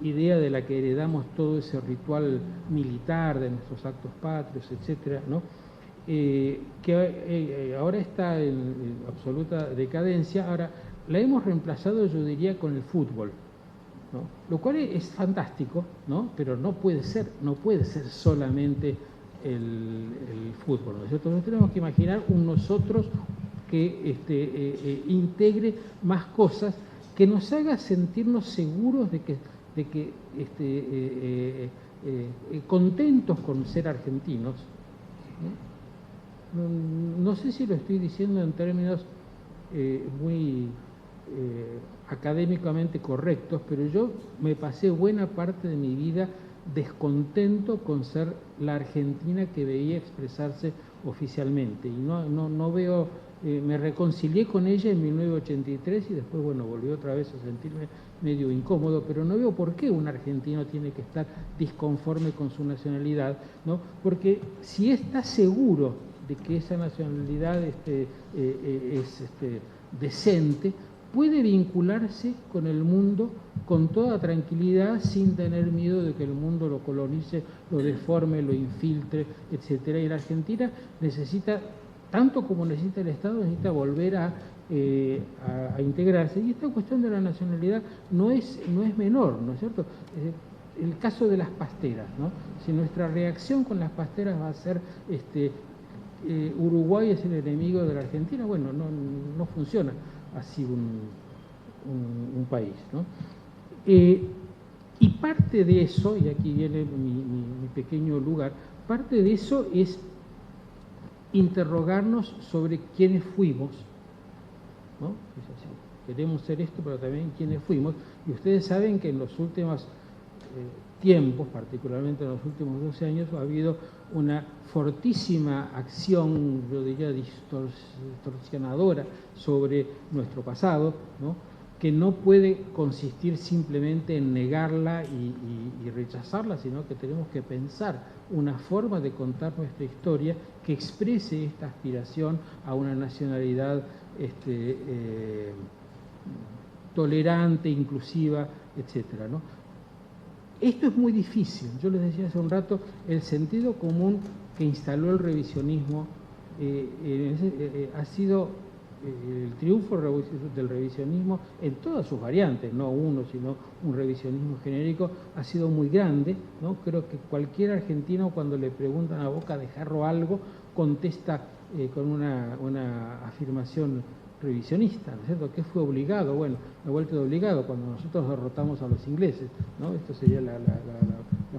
[SPEAKER 2] idea de la que heredamos todo ese ritual militar de nuestros actos patrios, etcétera, ¿no? Que ahora está en absoluta decadencia. Ahora la hemos reemplazado, yo diría, con el fútbol, ¿no? Lo cual es fantástico, ¿no? Pero no puede ser solamente el fútbol, ¿no es cierto? Nosotros tenemos que imaginar un nosotros que integre más cosas, que nos haga sentirnos seguros de que contentos con ser argentinos, ¿no? No sé si lo estoy diciendo en términos muy académicamente correctos, pero yo me pasé buena parte de mi vida descontento con ser la Argentina que veía expresarse oficialmente, y no veo, me reconcilié con ella en 1983 y después, bueno, volví otra vez a sentirme medio incómodo, pero no veo por qué un argentino tiene que estar disconforme con su nacionalidad, ¿no? Porque si está seguro de que esa nacionalidad es decente, puede vincularse con el mundo con toda tranquilidad, sin tener miedo de que el mundo lo colonice, lo deforme, lo infiltre, etcétera. Y la Argentina necesita, tanto como necesita el Estado, necesita volver a integrarse. Y esta cuestión de la nacionalidad no es menor, ¿no es cierto? El caso de las pasteras, ¿no? Si nuestra reacción con las pasteras va a ser Uruguay es el enemigo de la Argentina, bueno, no funciona así un país, ¿no? Y parte de eso, y aquí viene mi pequeño lugar, parte de eso es interrogarnos sobre quiénes fuimos, ¿no? Es así, queremos ser esto, pero también quiénes fuimos, y ustedes saben que en los últimos tiempos, particularmente en los últimos 12 años, ha habido una fortísima acción, yo diría, distorsionadora sobre nuestro pasado, ¿no? Que no puede consistir simplemente en negarla y rechazarla, sino que tenemos que pensar una forma de contar nuestra historia que exprese esta aspiración a una nacionalidad tolerante, inclusiva, etcétera, ¿no? Esto es muy difícil. Yo les decía hace un rato, el sentido común que instaló el revisionismo ha sido el triunfo del revisionismo en todas sus variantes, no uno, sino un revisionismo genérico, ha sido muy grande, ¿no? Creo que cualquier argentino, cuando le preguntan a boca de jarro algo, contesta con una afirmación revisionista, ¿no es cierto? ¿Qué fue obligado? Bueno, la vuelta de obligado, cuando nosotros derrotamos a los ingleses, ¿no? Esto sería la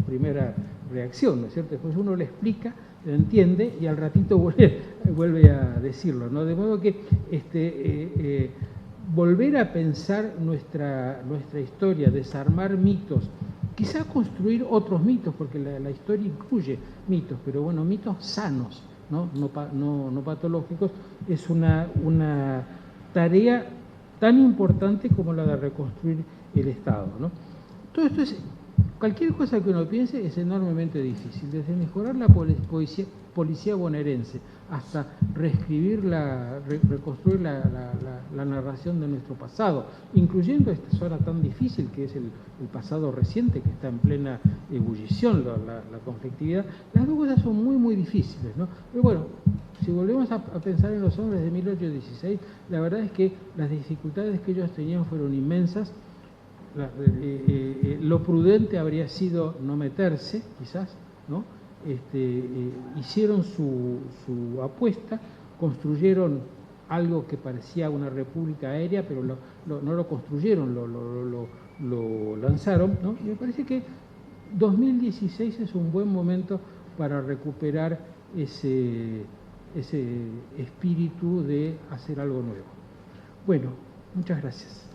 [SPEAKER 2] primera reacción, ¿no es cierto? Después uno le explica, lo entiende y al ratito vuelve a decirlo, ¿no? De modo que volver a pensar nuestra historia, desarmar mitos, quizá construir otros mitos, porque la historia incluye mitos, pero bueno, mitos sanos, no patológicos, es una tarea tan importante como la de reconstruir el Estado, ¿no? Todo esto cualquier cosa que uno piense es enormemente difícil, desde mejorar la policía bonaerense hasta reescribir reconstruir la narración de nuestro pasado, incluyendo esta zona tan difícil que es el pasado reciente, que está en plena ebullición, la conflictividad. Las dos cosas son muy, muy difíciles, ¿no? Pero bueno, si volvemos a pensar en los hombres de 1816, la verdad es que las dificultades que ellos tenían fueron inmensas. Lo prudente habría sido no meterse, quizás, ¿no? Hicieron su apuesta, construyeron algo que parecía una república aérea, pero no lo construyeron, lo lanzaron, ¿no? Y me parece que 2016 es un buen momento para recuperar ese espíritu de hacer algo nuevo. Bueno, muchas gracias.